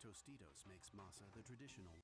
Tostitos makes masa the traditional.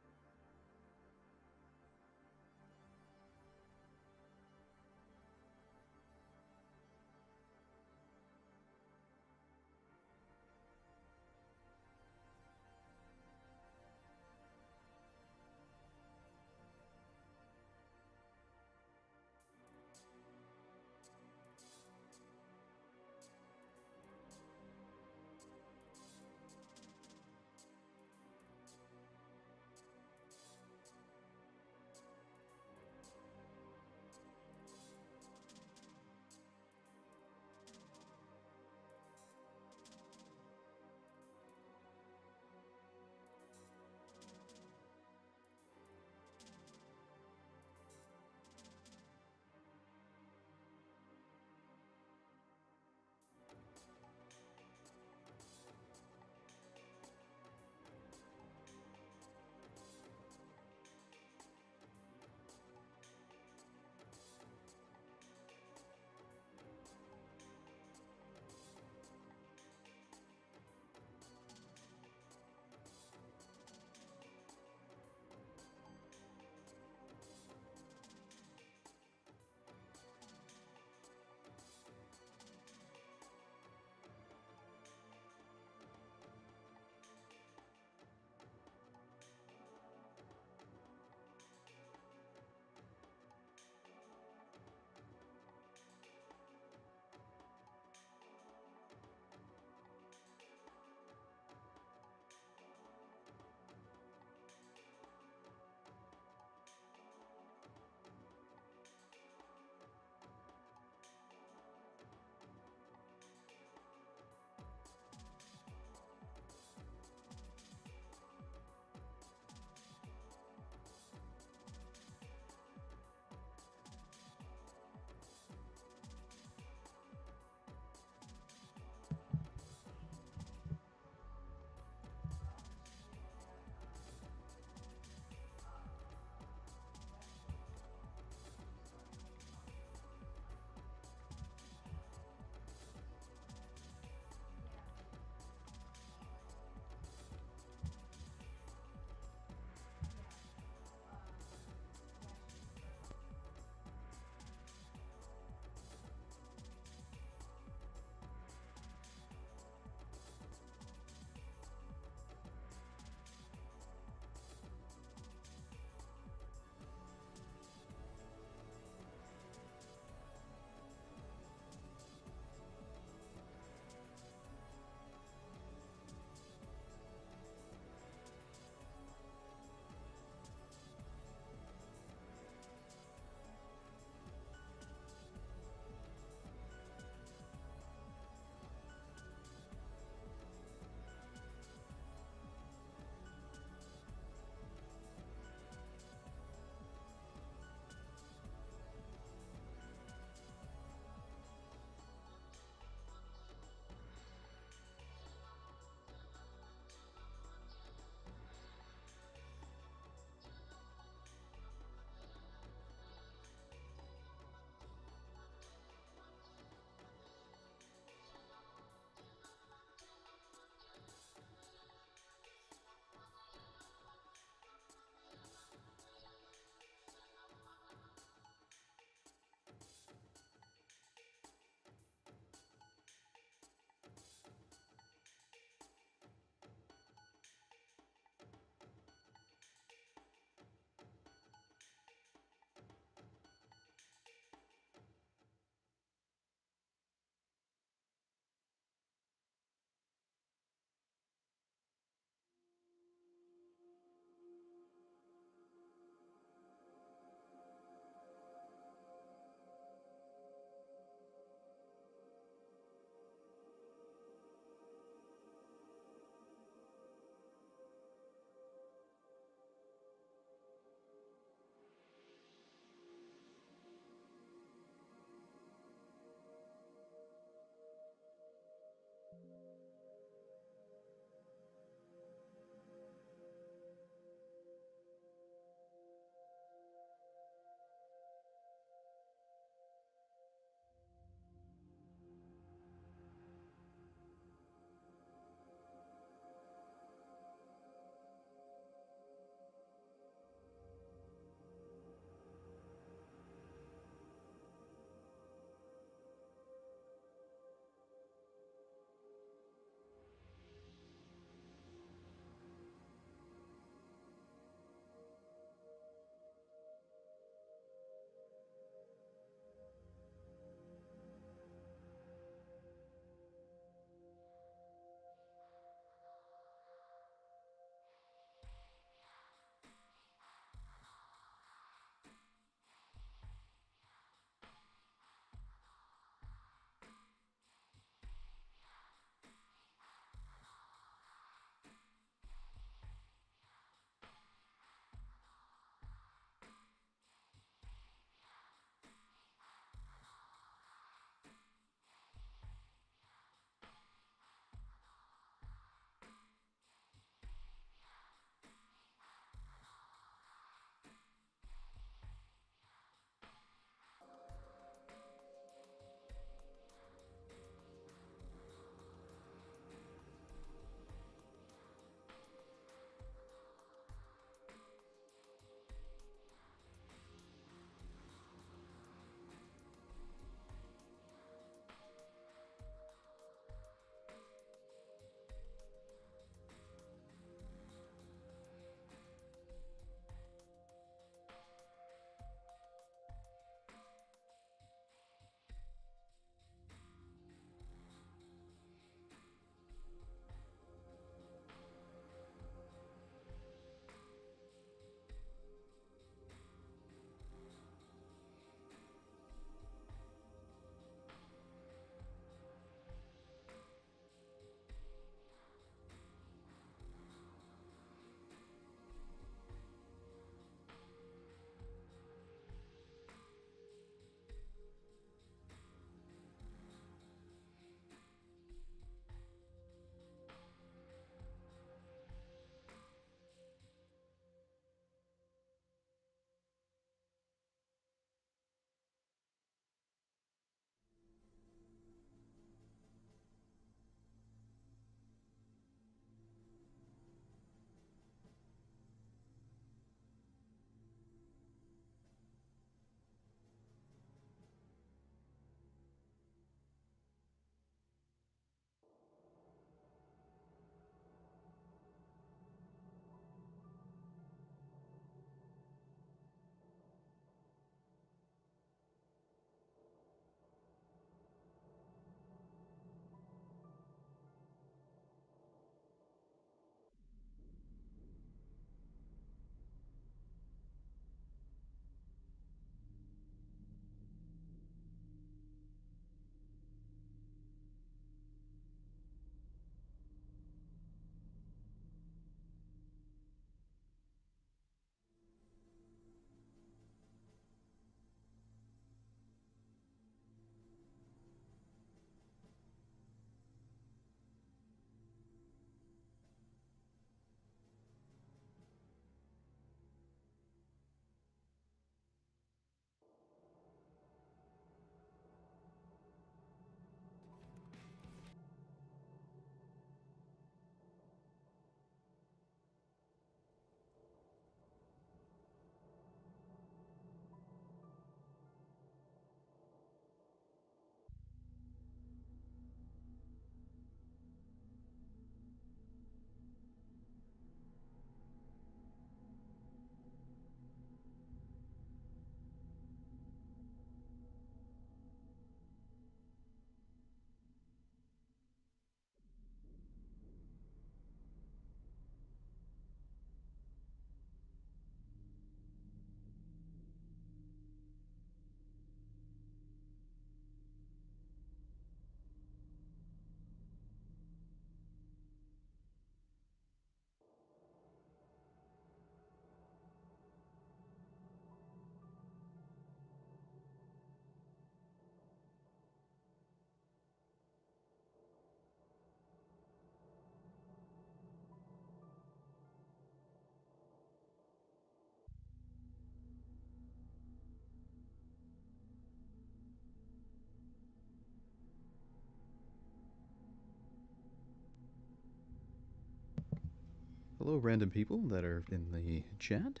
Hello, random people that are in the chat.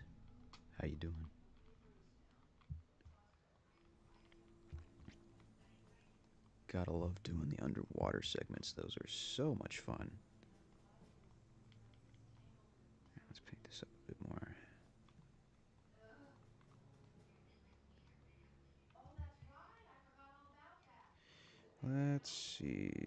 How you doing? Gotta love doing the underwater segments. Those are so much fun. Let's pick this up a bit more. Let's see.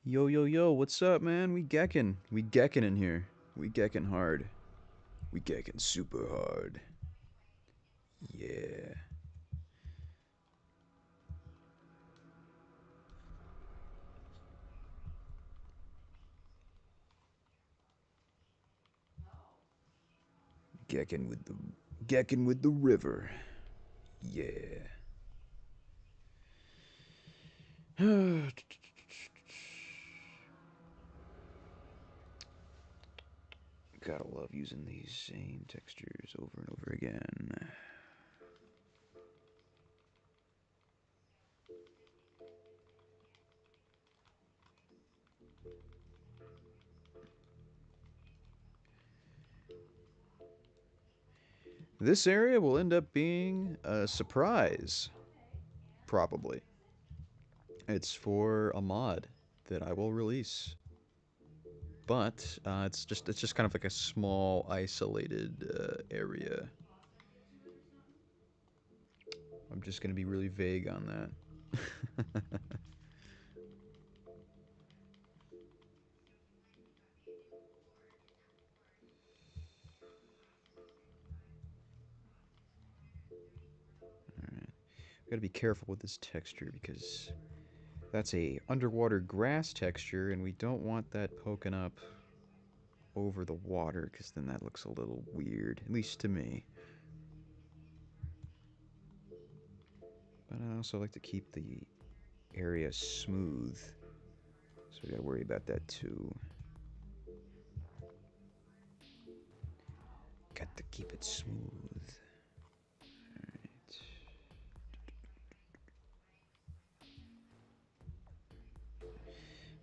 Yo, yo, yo, what's up, man? We Geckin. We Geckin in here. We Geckin hard. We Geckin super hard. Yeah. Geckin with the Geckin with the river. Yeah. Gotta love using these same textures over and over again. This area will end up being a surprise, probably. It's for a mod that I will release, but it's just kind of like a small isolated area. I'm just gonna be really vague on that. Alright. Gotta be careful with this texture because that's a underwater grass texture and we don't want that poking up over the water because then that looks a little weird, at least to me. But I also like to keep the area smooth, so we gotta worry about that too. Got to keep it smooth. Alright.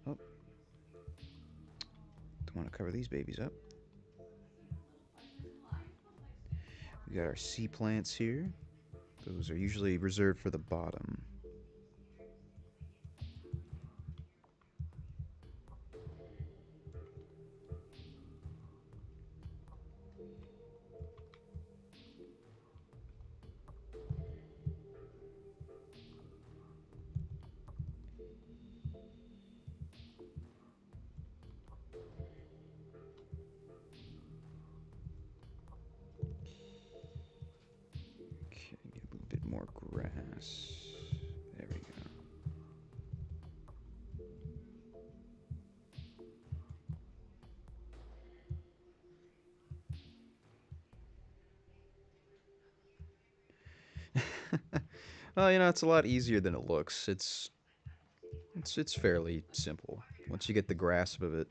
Oh, don't want to cover these babies up. We got our sea plants here. Those are usually reserved for the bottom. Okay, get a little bit more grass. There we go. Well, it's a lot easier than it looks. It's fairly simple once you get the grasp of it.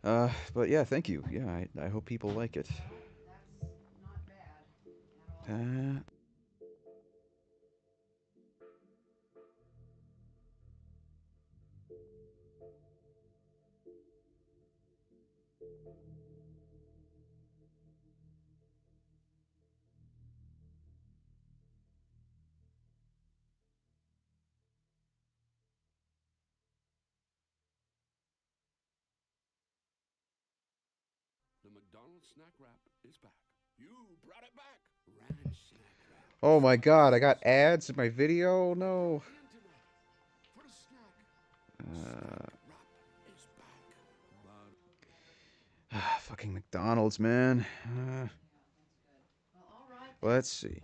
But yeah, thank you. Yeah, I hope people like it. Uh, The McDonald's snack wrap is back. You brought it back. Ranch snack wrap. oh my Spicy god, I got sausage. ads in my video. No. And tonight, for a snack, snack wrap is back. Fucking McDonald's, man. Let's see.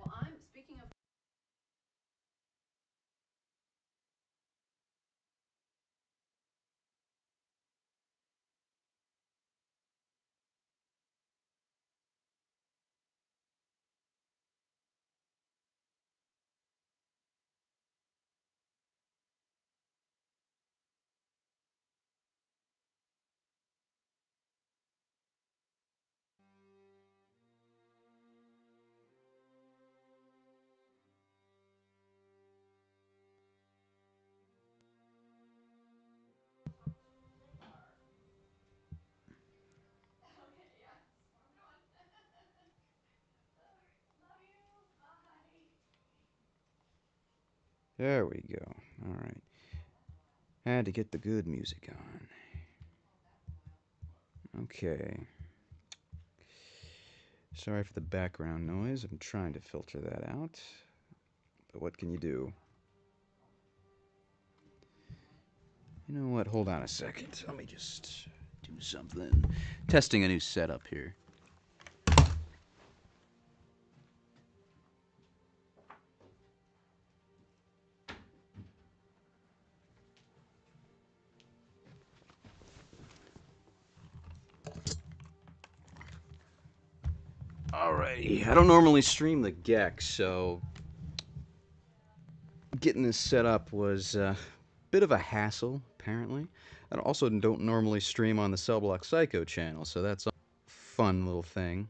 There we go. All right. Had to get the good music on. Okay. Sorry for the background noise. I'm trying to filter that out. But what can you do? You know what? Hold on a second. Let me just do something. Testing a new setup here. Alrighty. I don't normally stream the GECK, so getting this set up was a bit of a hassle, apparently. I also don't normally stream on the Cell Block Psycho channel, so that's a fun little thing.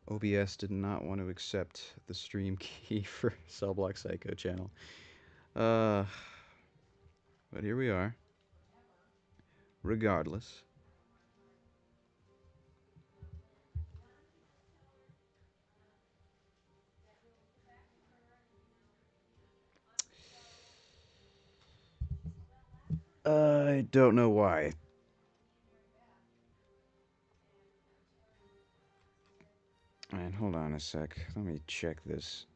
OBS did not want to accept the stream key for Cell Block Psycho channel. But here we are. Regardless. I don't know why. Man, hold on a sec. Let me check this.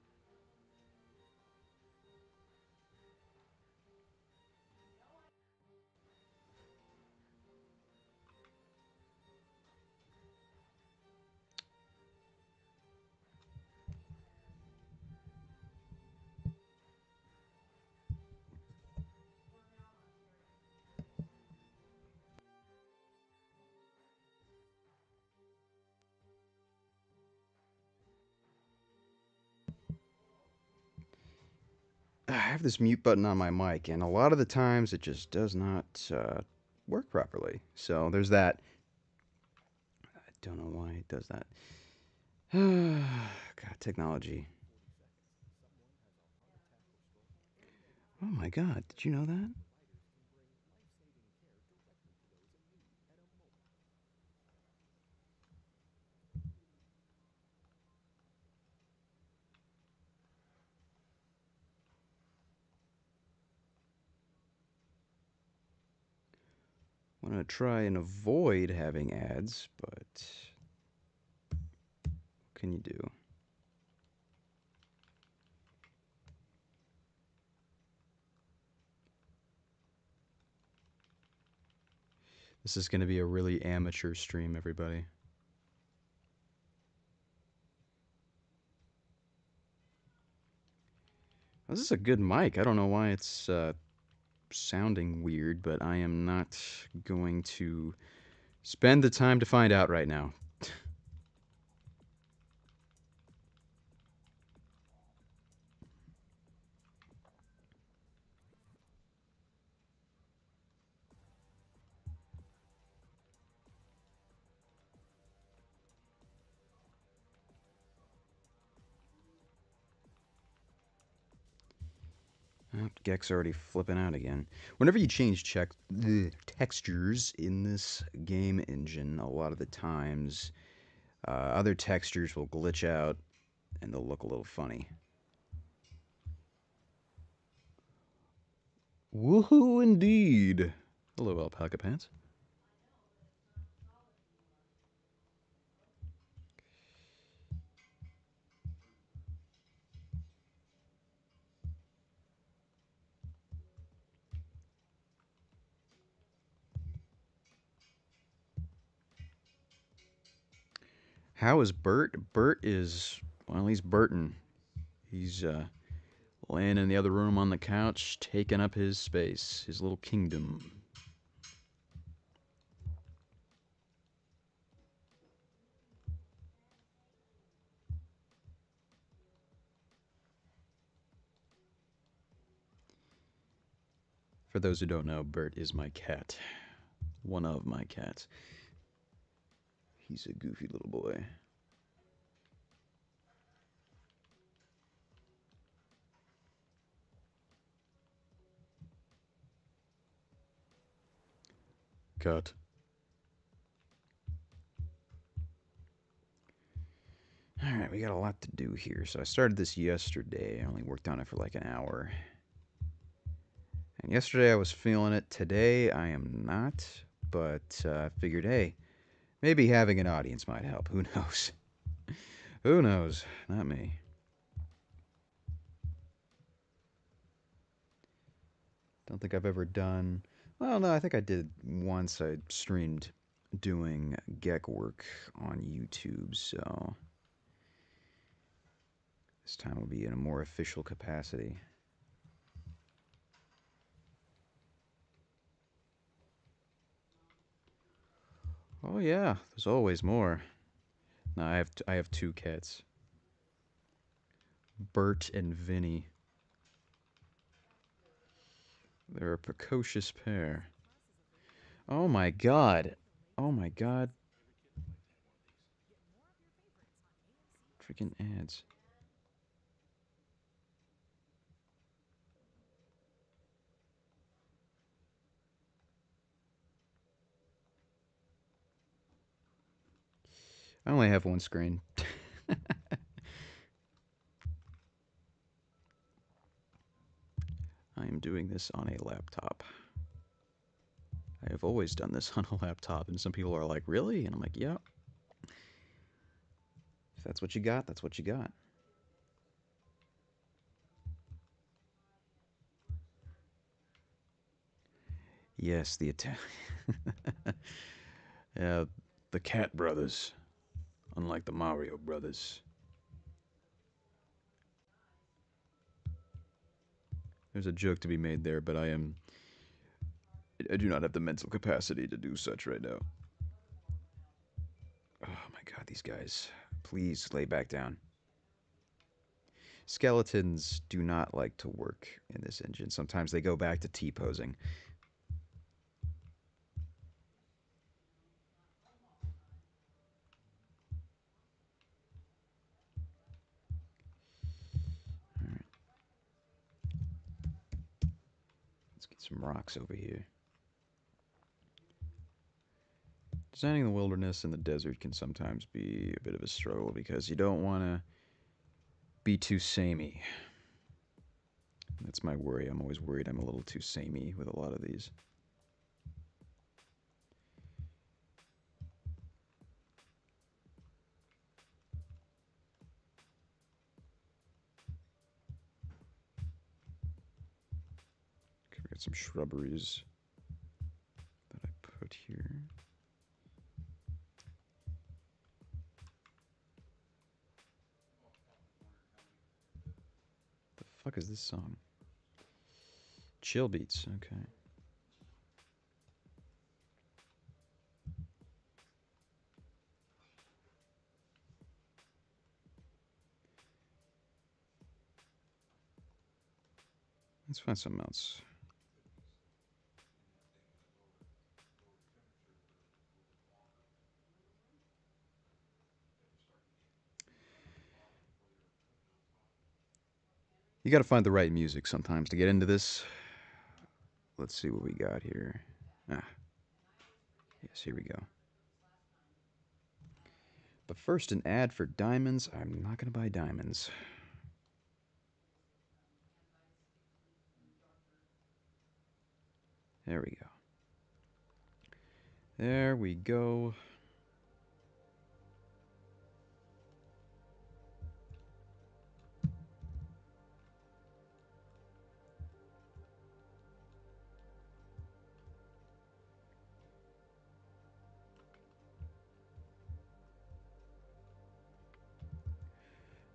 I have this mute button on my mic, and a lot of the times it just does not work properly. So there's that. I don't know why it does that. God, technology. Oh my God, did you know that? I'm going to try and avoid having ads, but what can you do? This is going to be a really amateur stream, everybody. This is a good mic. I don't know why it's sounding weird, but I am not going to spend the time to find out right now. Oh, Geck's already flipping out again. Whenever you change the textures in this game engine, a lot of the times other textures will glitch out and they'll look a little funny. Woohoo indeed! Hello, Alpaca Pants. How is Bert? Bert is, well, he's Burton. He's laying in the other room on the couch, taking up his space, his little kingdom. For those who don't know, Bert is my cat. One of my cats. He's a goofy little boy. Cut. All right, we got a lot to do here. So I started this yesterday. I only worked on it for like an hour. And yesterday I was feeling it. Today I am not. But I figured, hey, maybe having an audience might help. Who knows? Who knows? Not me. Don't think I've ever done. Well, no, I think I did once. I streamed doing GECK work on YouTube, so this time will be in a more official capacity. Oh yeah, there's always more. No, I have two cats, Bert and Vinny. They're a precocious pair. Oh my god. Oh my god. Freaking ads. I only have one screen. I am doing this on a laptop. I have always done this on a laptop, and some people are like, really? And I'm like, yeah. If that's what you got, that's what you got. Yes, the attack. Yeah, the Cat Brothers, unlike the Mario Brothers. There's a joke to be made there, but I do not have the mental capacity to do such right now. Oh my god, these guys. Please lay back down. Skeletons do not like to work in this engine. Sometimes they go back to T-posing. Alright, let's get some rocks over here. Designing the wilderness and the desert can sometimes be a bit of a struggle because you don't want to be too samey. That's my worry. I'm always worried I'm a little too samey with a lot of these. Okay, we got some shrubberies that I put here. The fuck is this song? Chill beats, okay. Let's find something else. You gotta find the right music sometimes to get into this. Let's see what we got here. Ah, yes, here we go. But first, an ad for diamonds. I'm not gonna buy diamonds. There we go. There we go.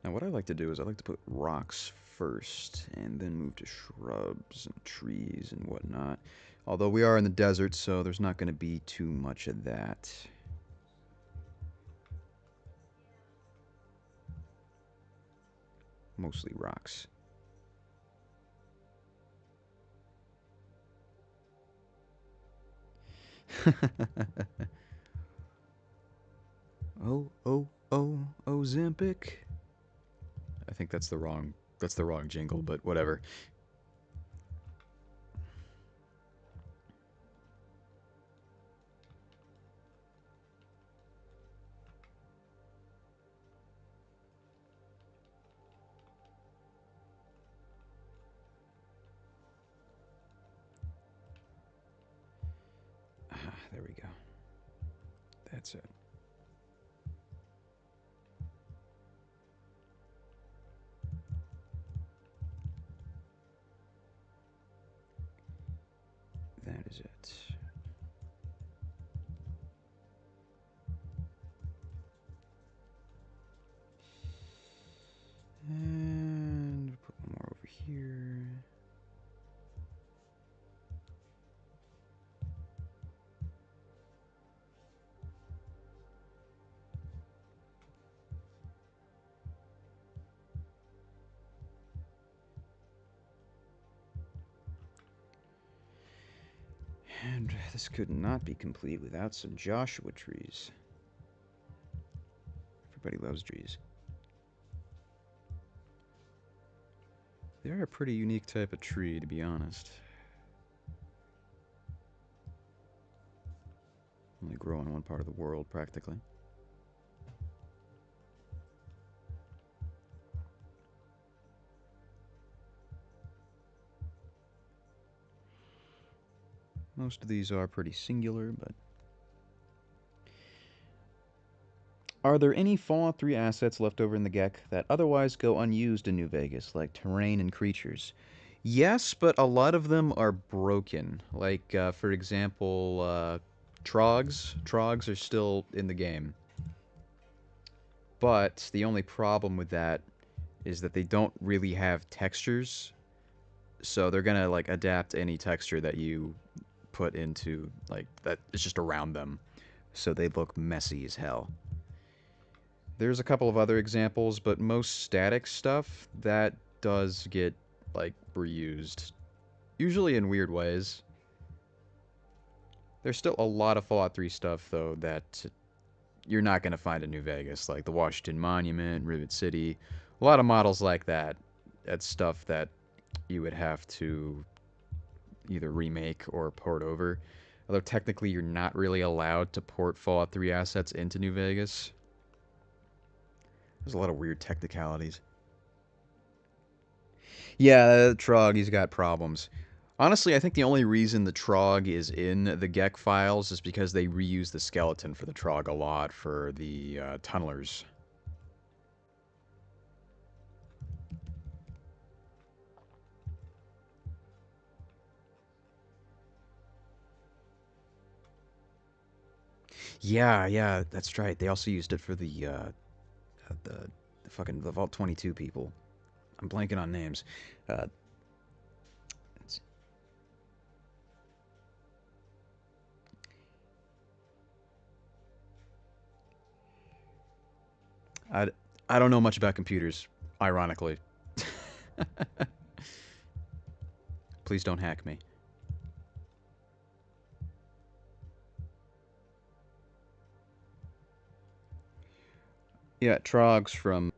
Now, what I like to do is I like to put rocks first and then move to shrubs and trees and whatnot. Although we are in the desert, so there's not going to be too much of that. Mostly rocks. Oh, oh, oh, Ozempic. I think that's the wrong jingle, but whatever. There we go. That's it. That is it. And put one more over here. And this could not be complete without some Joshua trees. Everybody loves trees. They're a pretty unique type of tree, to be honest. Only grow in one part of the world, practically. Most of these are pretty singular, but... Are there any Fallout 3 assets left over in the GECK that otherwise go unused in New Vegas, like terrain and creatures? Yes, but a lot of them are broken. Like, for example, Trogs. Trogs are still in the game. But the only problem with that is that they don't really have textures. So they're gonna, like, adapt any texture that you put into, like, that is just around them. So they look messy as hell. There's a couple of other examples, but most static stuff, that does get, like, reused. Usually in weird ways. There's still a lot of Fallout 3 stuff, though, that you're not going to find in New Vegas, like the Washington Monument, Rivet City. A lot of models like that. That's stuff that you would have to either remake or port over. Although technically you're not really allowed to port Fallout 3 assets into New Vegas. There's a lot of weird technicalities. Yeah, Trog, he's got problems. Honestly, I think the only reason the Trog is in the GECK files is because they reuse the skeleton for the Trog a lot for the tunnelers. Yeah, that's right. They also used it for the fucking the Vault 22 people. I'm blanking on names. Uh, I, I don't know much about computers, ironically. Please don't hack me. Yeah, Trogs from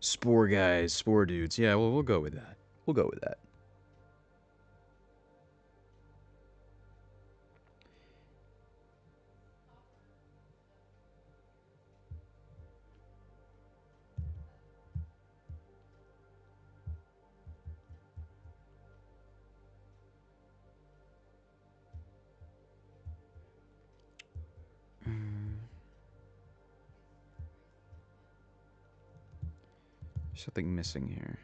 Spore guys, Spore dudes. Yeah, well, we'll go with that. We'll go with that. Something missing here.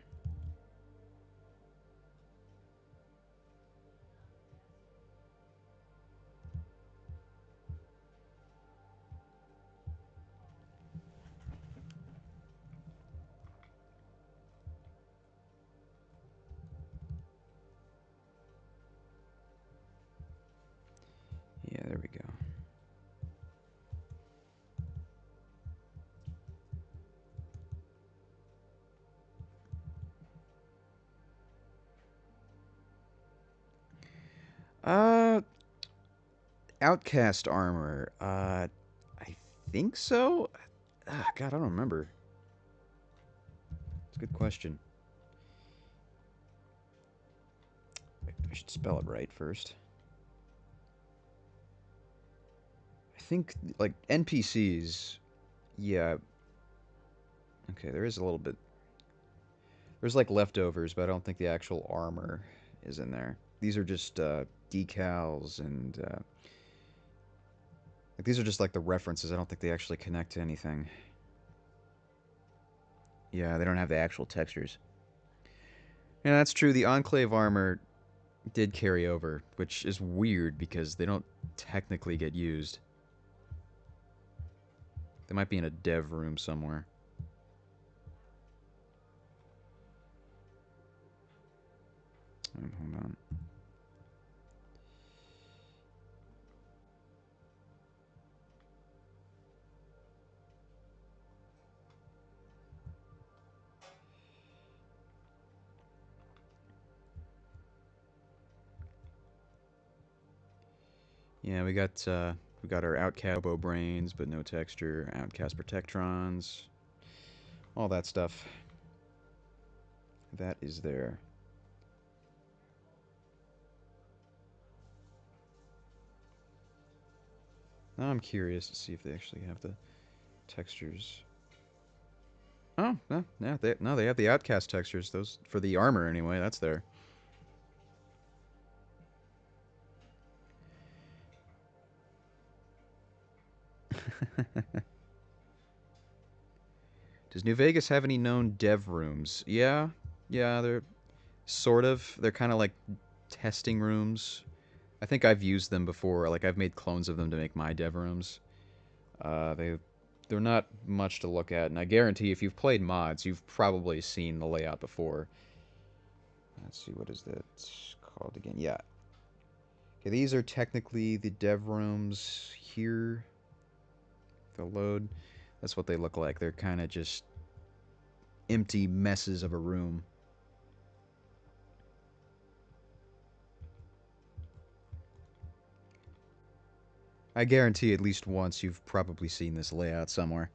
Yeah, there we go. Uh, Outcast armor. I think so. God, I don't remember. It's a good question. I should spell it right first. I think, like, NPCs. Yeah. Okay, there is a little bit. There's, like, leftovers, but I don't think the actual armor is in there. These are just decals and like these are just like the references. I don't think they actually connect to anything. Yeah, they don't have the actual textures. Yeah, that's true. The Enclave armor did carry over, which is weird because they don't technically get used. They might be in a dev room somewhere. Hold on. Yeah, we got our Outcast Bow Brains, but no texture. Outcast Protectrons, all that stuff. That is there. Now I'm curious to see if they actually have the textures. Oh, no, yeah, they have the Outcast textures. Those for the armor anyway. That's there. Does New Vegas have any known dev rooms? Yeah, yeah, they're sort of. They're kind of like testing rooms. I think I've used them before. Like I've made clones of them to make my dev rooms. They're not much to look at, and I guarantee if you've played mods, you've probably seen the layout before. Let's see, what is that called again? Yeah. Okay, these are technically the dev rooms here. The load. That's what they look like. They're kind of just empty messes of a room. I guarantee at least once you've probably seen this layout somewhere.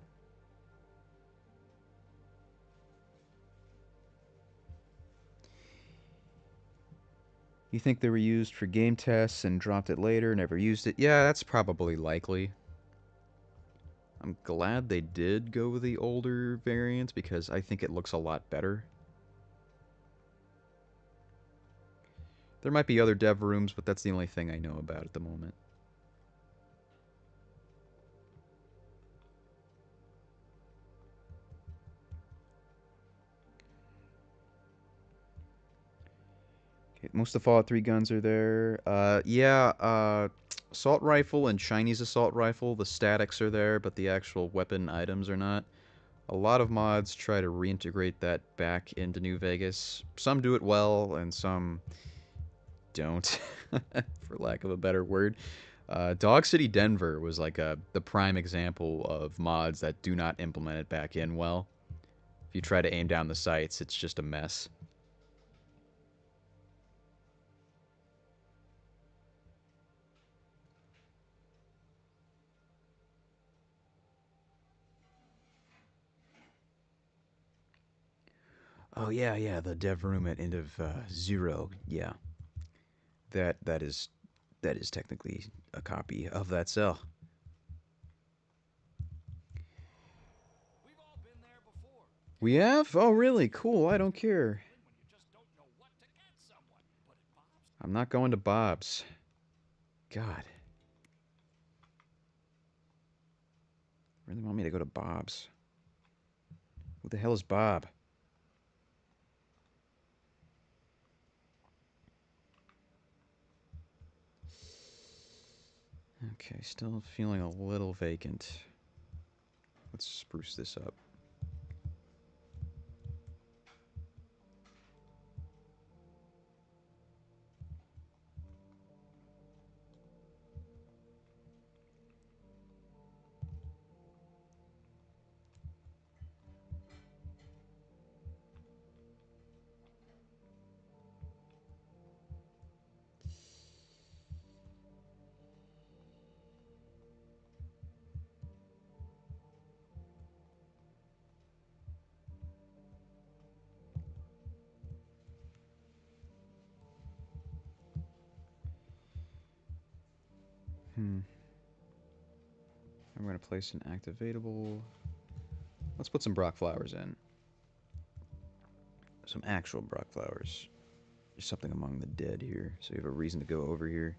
You think they were used for game tests and dropped it later, never used it? Yeah, that's probably likely. I'm glad they did go with the older variant because I think it looks a lot better. There might be other dev rooms, but that's the only thing I know about at the moment. Okay, most of the Fallout 3 guns are there. Assault rifle and Chinese assault rifle, the statics are there, but the actual weapon items are not. A lot of mods try to reintegrate that back into New Vegas. Some do it well, and some don't, for lack of a better word. Dog City Denver was like the prime example of mods that do not implement it back in well. If you try to aim down the sights, it's just a mess. Oh yeah, yeah, the dev room at end of zero. Yeah, that is technically a copy of that cell. We've all been there before. We have? Oh really? Cool. I don't care. When you just don't know what to get someone. But at Bob's, I'm not going to Bob's. God. Really want me to go to Bob's? Who the hell is Bob? Okay, still feeling a little vacant. Let's spruce this up. I'm going to place an activatable. Let's put some Brock flowers in. Some actual Brock flowers. There's something among the dead here, so you have a reason to go over here.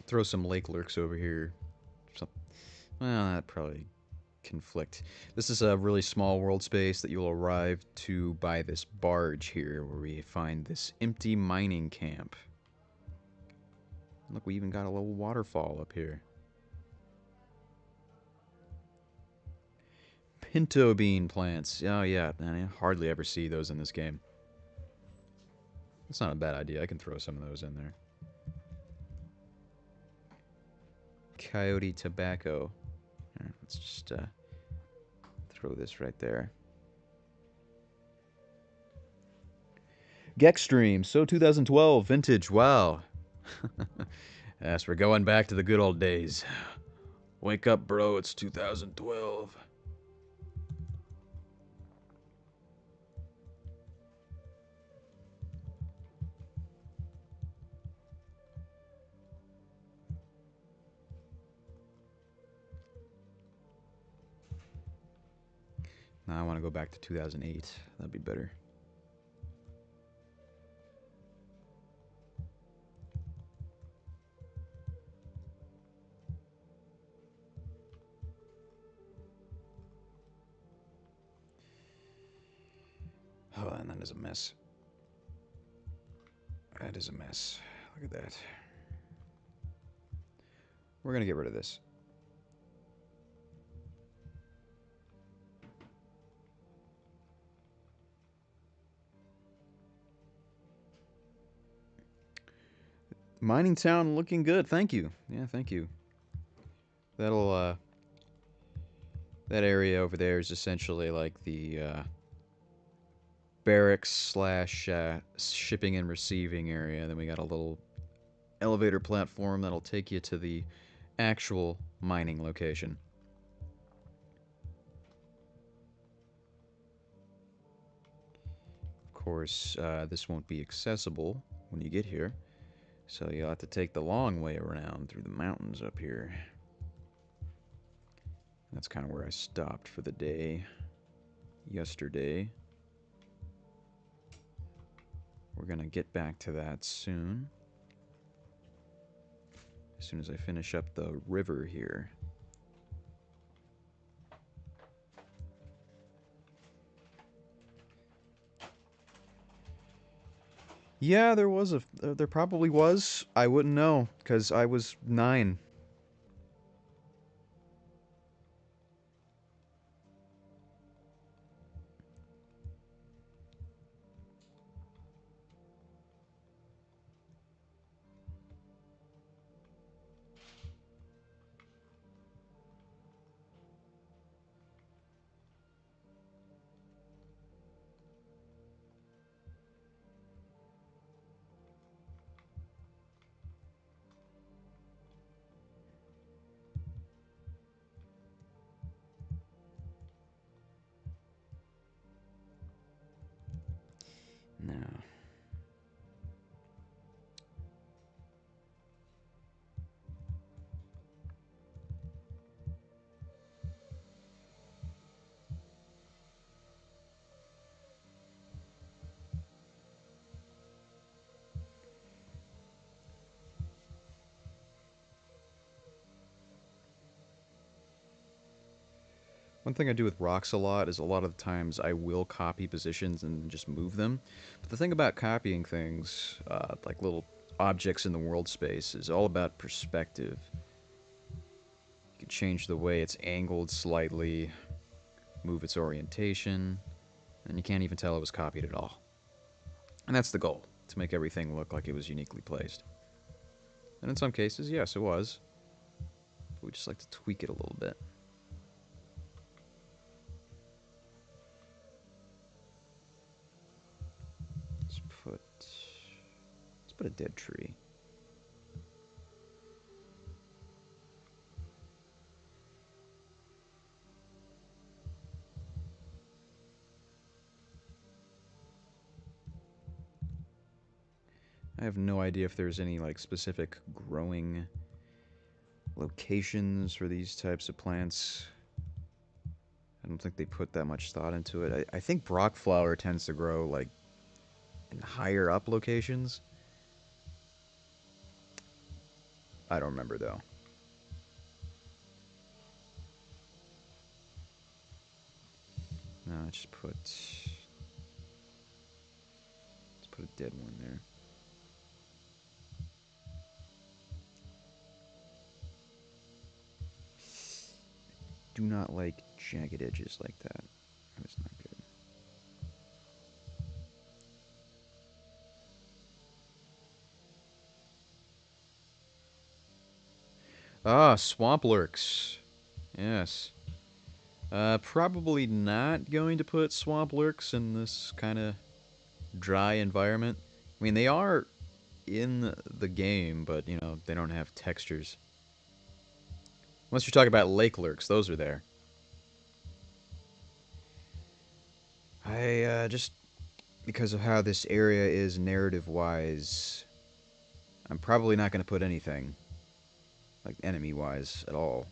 Throw some lake lurks over here. Some, well, that probably conflict. This is a really small world space that you'll arrive to by this barge here, where we find this empty mining camp. Look, we even got a little waterfall up here. Pinto bean plants. Oh yeah, I hardly ever see those in this game. That's not a bad idea. I can throw some of those in there. Coyote tobacco. Right, let's just throw this right there. GECK stream. So 2012 vintage. Wow. Yes, we're going back to the good old days. Wake up, bro. It's 2012. Now I want to go back to 2008. That'd be better. Oh, and that is a mess. That is a mess. Look at that. We're going to get rid of this. Mining town looking good. Thank you. Yeah, thank you. That'll, that area over there is essentially like the, barracks slash shipping and receiving area. Then we got a little elevator platform that'll take you to the actual mining location. Of course, this won't be accessible when you get here, so you'll have to take the long way around through the mountains up here. That's kind of where I stopped for the day yesterday. We're going to get back to that soon. As soon as I finish up the river here. Yeah, there was a... there probably was. I wouldn't know, because I was 9. No. One thing I do with rocks a lot is a lot of the times I will copy positions and just move them. But the thing about copying things, like little objects in the world space, is all about perspective. You can change the way it's angled slightly, move its orientation, and you can't even tell it was copied at all. And that's the goal, to make everything look like it was uniquely placed. And in some cases, yes, it was. But we just like to tweak it a little bit. Let's put a dead tree. have no idea if there's any like specific growing locations for these types of plants. I don't think they put that much thought into it. I think Brock flower tends to grow like in higher up locations. I don't remember though. No, let's put a dead one there. Do not like jagged edges like that. That is not good. Ah, swamp lurks. Yes. Probably not going to put swamp lurks in this kind of dry environment. I mean, they are in the game, but, you know, they don't have textures. Unless you're talking about lake lurks, those are there. Just because of how this area is narrative-wise, I'm probably not going to put anything, like, enemy-wise at all.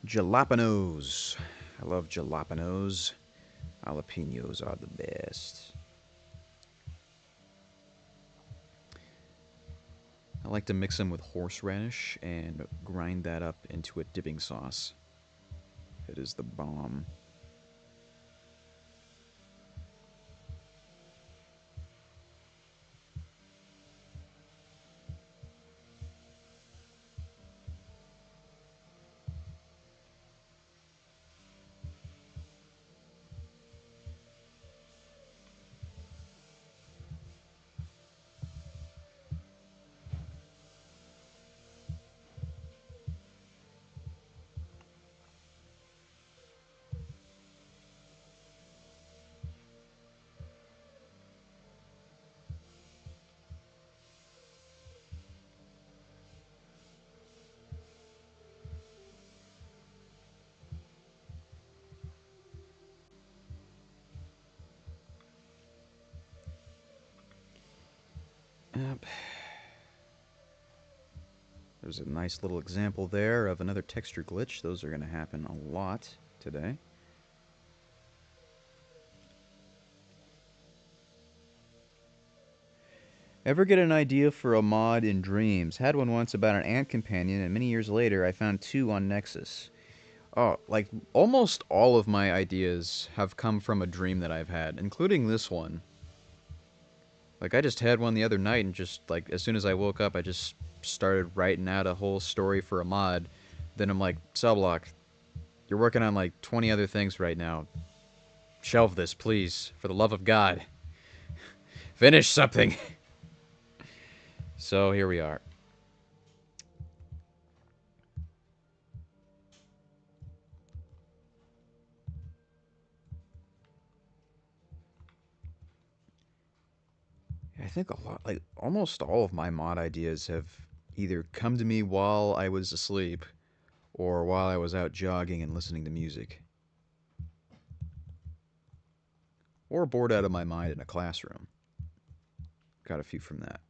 Jalapenos. I love jalapenos. Jalapenos are the best. I like to mix them with horseradish and grind that up into a dipping sauce. It is the bomb. Yep. There's a nice little example there of another texture glitch. Those are going to happen a lot today. Ever get an idea for a mod in Dreams? Had one once about an ant companion, and many years later I found two on Nexus. Oh, like, almost all of my ideas have come from a dream that I've had, including this one. Like, I just had one the other night, and just, like, as soon as I woke up, I just started writing out a whole story for a mod. Then I'm like, Cellblock, you're working on, like, 20 other things right now. Shelve this, please, for the love of God. Finish something! So, here we are. I think a lot, like, almost all of my mod ideas have either come to me while I was asleep, or while I was out jogging and listening to music. Or bored out of my mind in a classroom. Got a few from that.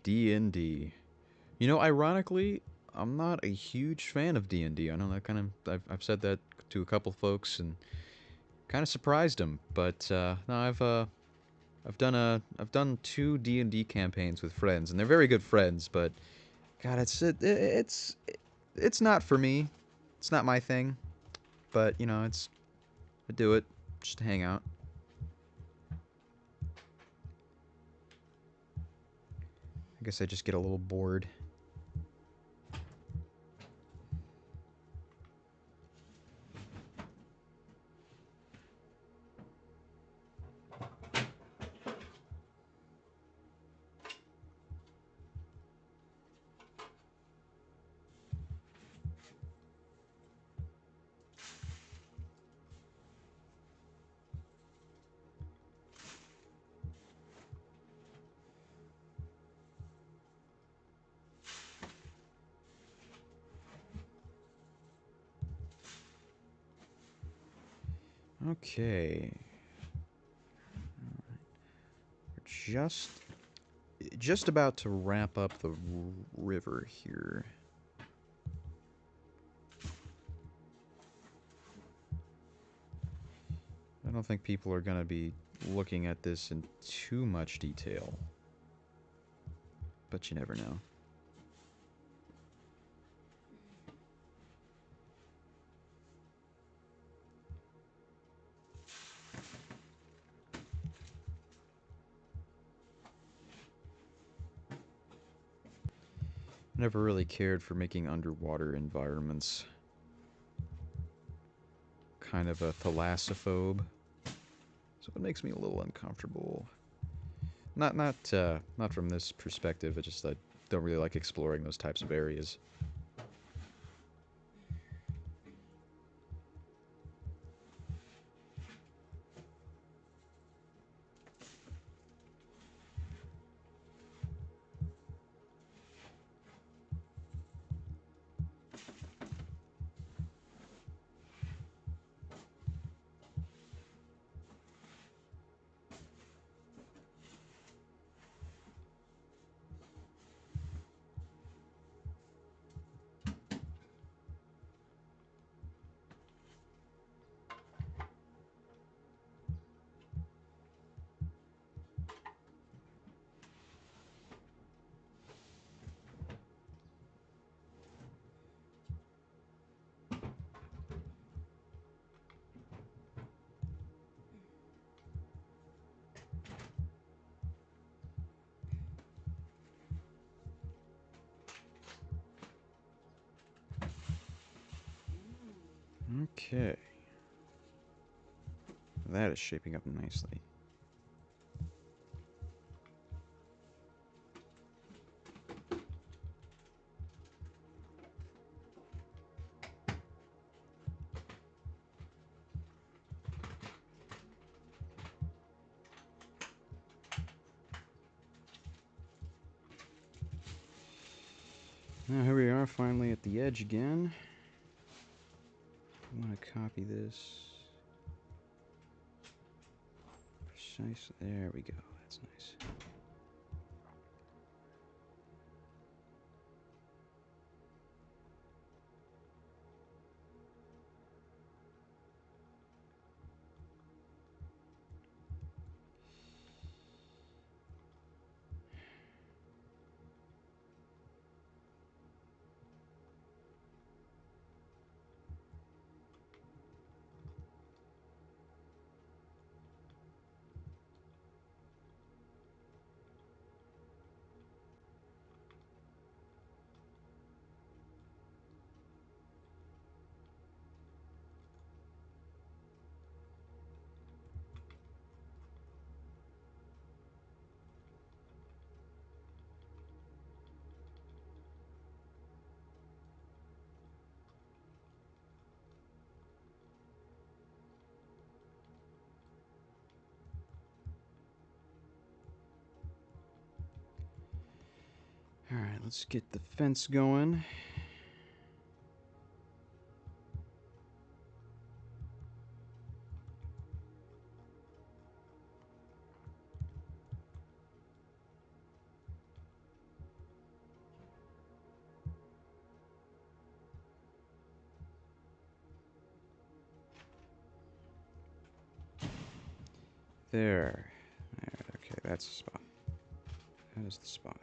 D&D. You know, ironically, I'm not a huge fan of D&D. I know that kind of I've said that to a couple folks and kind of surprised them. But no, I've done two D&D campaigns with friends, and they're very good friends. But God, it's not for me. It's not my thing. But you know, I do it just to hang out. I guess I just get a little bored. Okay. We're just about to wrap up the river here. I don't think people are going to be looking at this in too much detail. But you never know. Never really cared for making underwater environments. Kind of a thalassophobe. So it makes me a little uncomfortable. Not from this perspective, it's just I don't really like exploring those types of areas. Okay. That is shaping up nicely. Now here we are, finally at the edge again. I want to copy this precisely. There we go. That's nice. Alright, let's get the fence going. There. Okay, that's the spot. That is the spot.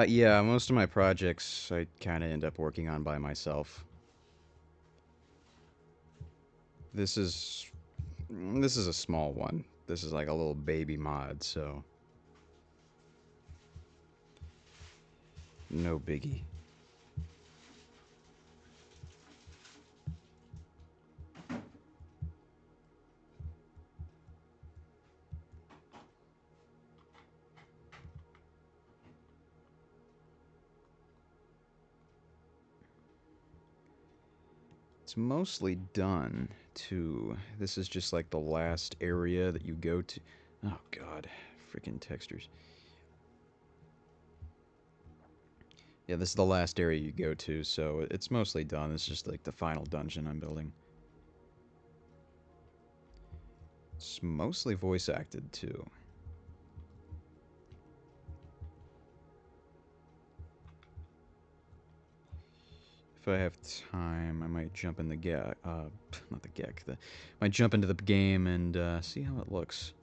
Yeah, most of my projects I kind of end up working on by myself. This is this is a small one. This is like a little baby mod, so no biggie. It's It's mostly done, too. This is just like the last area that you go to. Oh, God. Freaking textures. Yeah, this is the last area you go to, so it's mostly done. It's just like the final dungeon I'm building. It's mostly voice acted, too. If I have time, I might jump in the GECK. Not the GECK. Might jump into the game and see how it looks.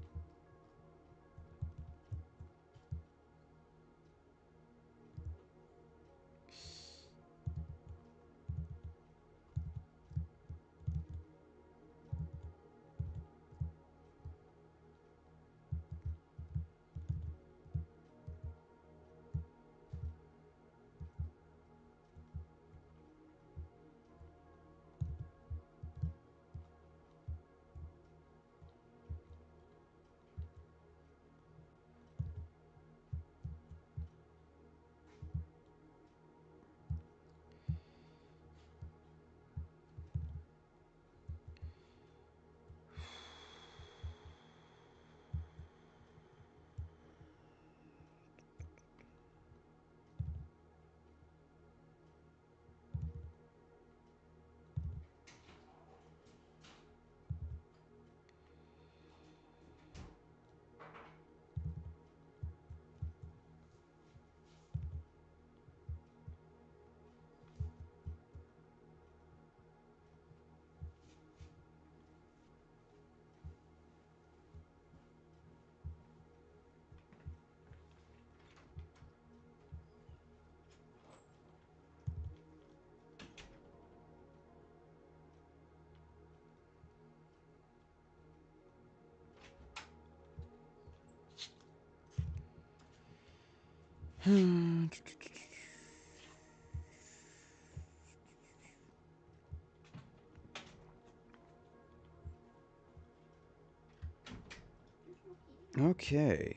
Okay.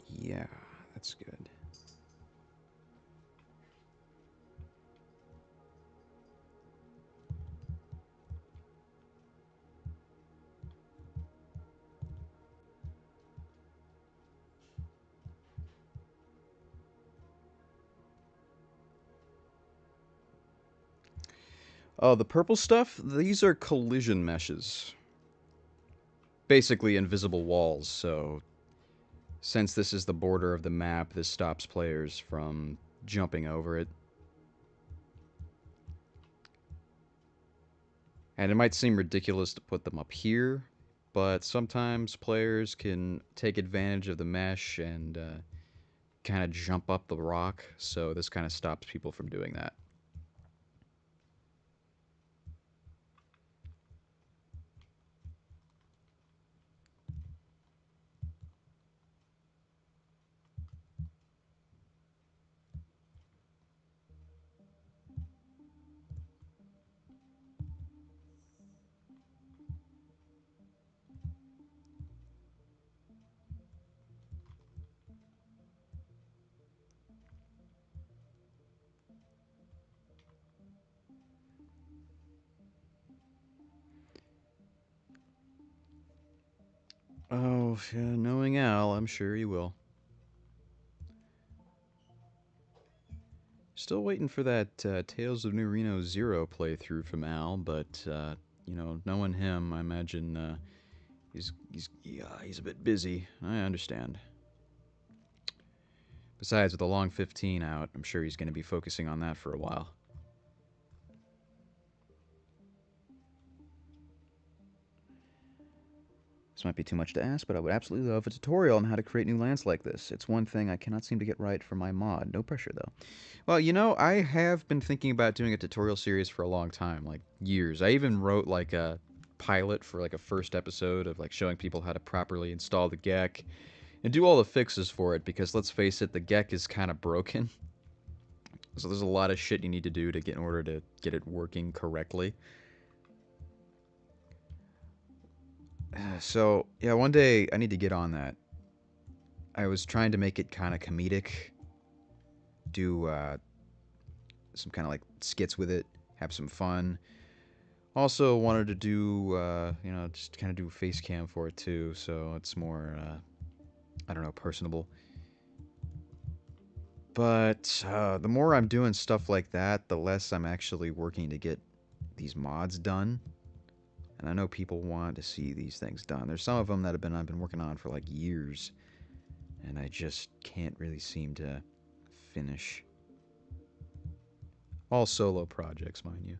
Yeah, that's good. Oh, the purple stuff? These are collision meshes. Basically invisible walls, so since this is the border of the map, this stops players from jumping over it. And it might seem ridiculous to put them up here, but sometimes players can take advantage of the mesh and kind of jump up the rock, so this kind of stops people from doing that. Oh, yeah, knowing Al, I'm sure he will. Still waiting for that Tales of New Reno Zero playthrough from Al, but you know, knowing him, I imagine he's a bit busy. I understand. Besides, with the long 15 out, I'm sure he's going to be focusing on that for a while. This might be too much to ask, but I would absolutely love a tutorial on how to create new lands like this. It's one thing I cannot seem to get right for my mod. No pressure, though. Well, you know, I have been thinking about doing a tutorial series for a long time, like years. I even wrote like a pilot for like a first episode of like showing people how to properly install the GECK and do all the fixes for it, because let's face it, the GECK is kind of broken. So there's a lot of shit you need to do to get in order to get it working correctly. So, yeah, one day I need to get on that. I was trying to make it kind of comedic, do some kind of like skits with it, have some fun. Also wanted to do, just kind of do a face cam for it too, so it's more, I don't know, personable. But the more I'm doing stuff like that, the less I'm actually working to get these mods done. And I know people want to see these things done. There's some of them that I've been working on for like years, and I just can't really seem to finish. All solo projects, mind you.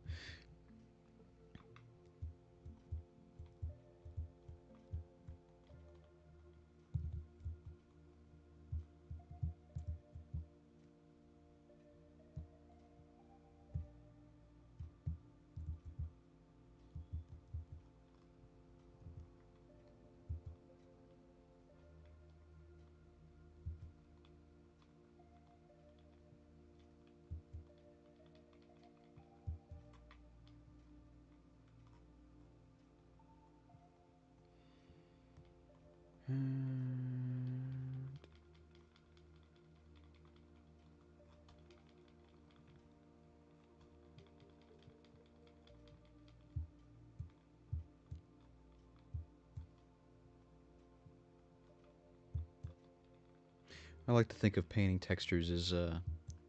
I like to think of painting textures as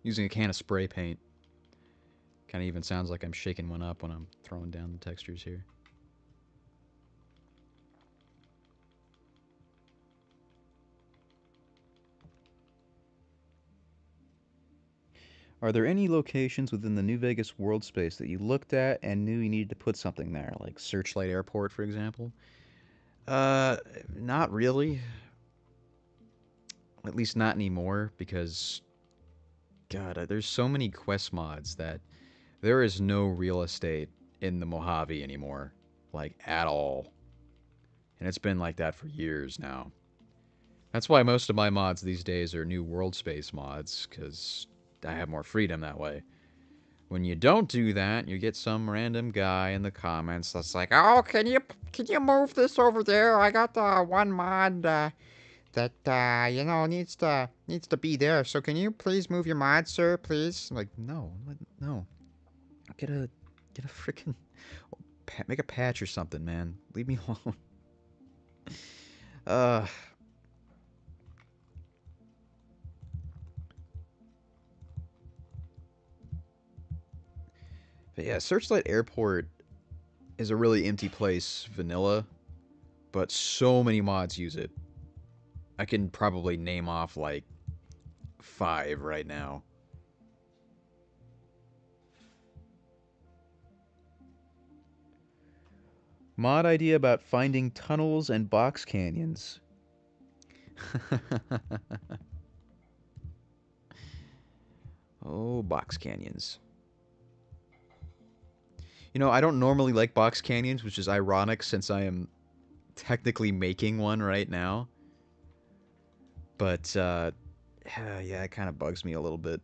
using a can of spray paint. Kind of even sounds like I'm shaking one up when I'm throwing down the textures here. Are there any locations within the New Vegas world space that you looked at and knew you needed to put something there, like Searchlight Airport, for example? Uh, Not really. At least not anymore, because God, there's so many quest mods that there is no real estate in the Mojave anymore, like at all. And it's been like that for years now. That's why most of my mods these days are new world space mods, because I have more freedom that way. When you don't do that, you get some random guy in the comments that's like, "Oh, can you move this over there? I got one mod that needs to be there. So can you please move your mod, sir? Please." I'm like, no, no. Get a freaking make a patch or something, man. Leave me alone. Uh, but yeah, Searchlight Airport is a really empty place, vanilla, but so many mods use it. I can probably name off like 5 right now. Mod idea about finding tunnels and box canyons. Oh, box canyons. You know, I don't normally like box canyons, which is ironic since I am technically making one right now. But, yeah, it kind of bugs me a little bit.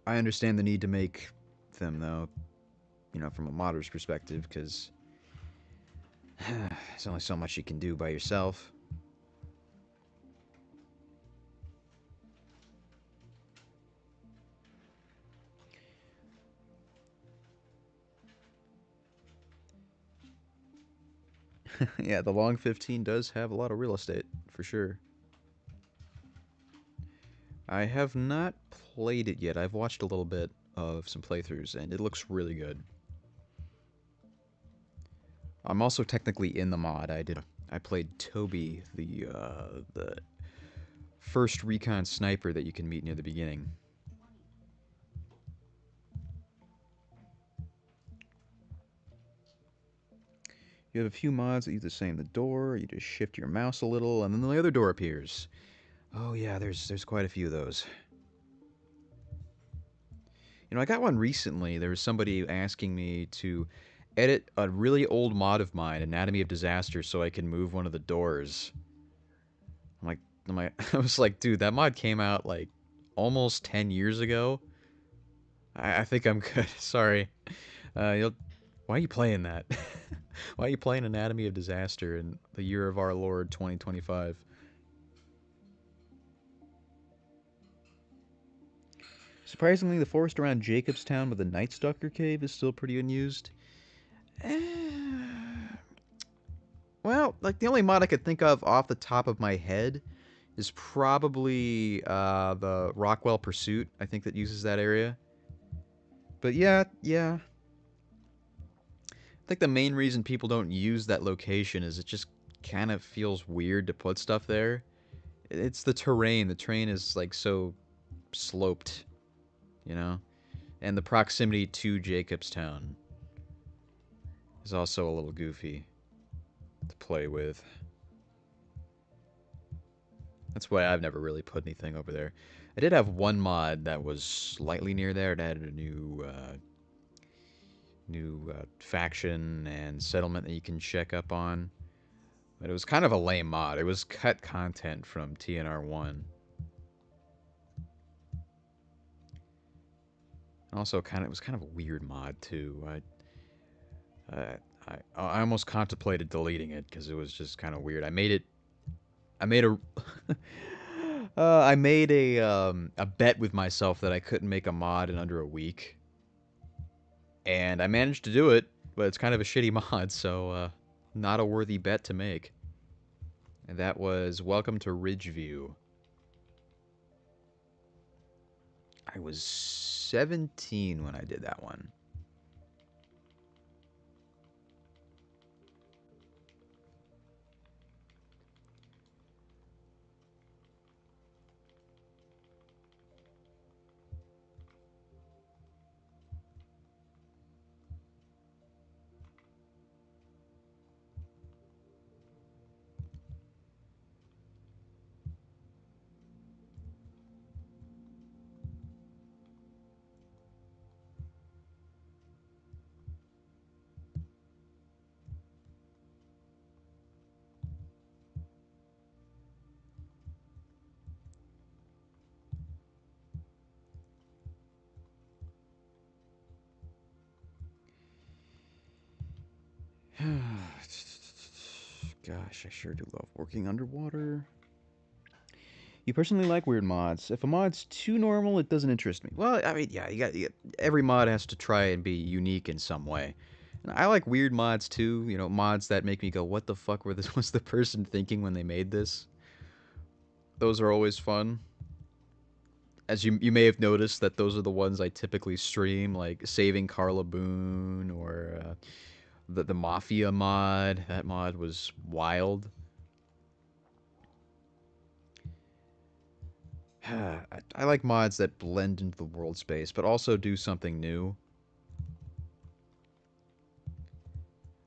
I understand the need to make them, though, from a modder's perspective, because there's only so much you can do by yourself. Yeah, the long 15 does have a lot of real estate, for sure. I have not played it yet. I've watched a little bit of some playthroughs, and it looks really good. I'm also technically in the mod. I played Toby, the first recon sniper that you can meet near the beginning. You have a few mods that use the same. The door, you just shift your mouse a little, and then the other door appears. Oh yeah, there's quite a few of those. I got one recently. There was somebody asking me to edit a really old mod of mine, Anatomy of Disaster, so I can move one of the doors. I'm like, I was like, dude, that mod came out like almost 10 years ago. I think I'm good. Sorry. Why are you playing that? Why are you playing Anatomy of Disaster in the year of our Lord 2025? Surprisingly, the forest around Jacobstown with the Night Stalker cave is still pretty unused. Eh, well, like the only mod I could think of off the top of my head is probably the Rockwell Pursuit. I think that uses that area. But yeah. I think the main reason people don't use that location is it just kind of feels weird to put stuff there. It's the terrain. The terrain is like so sloped, you know? And the proximity to Jacobstown is also a little goofy to play with. That's why I've never really put anything over there. I did have one mod that was slightly near there. It added a new faction and settlement that you can check up on. But it was kind of a lame mod. It was cut content from TNR1. Also, it was kind of a weird mod too. Uh, I almost contemplated deleting it because it was just kind of weird. I made it. I made a. I made a bet with myself that I couldn't make a mod in under a week, and I managed to do it. But it's kind of a shitty mod, so not a worthy bet to make. And that was Welcome to Ridgeview. I was 17 when I did that one. Gosh, I sure do love working underwater. You personally like weird mods. If a mod's too normal, it doesn't interest me. Well, I mean, yeah, every mod has to try and be unique in some way. And I like weird mods too. You know, mods that make me go, "What the fuck was the person thinking when they made this?" Those are always fun. As you may have noticed that those are the ones I typically stream, like Saving Carla Boone or the Mafia mod. That mod was wild. I like mods that blend into the world space, but also do something new.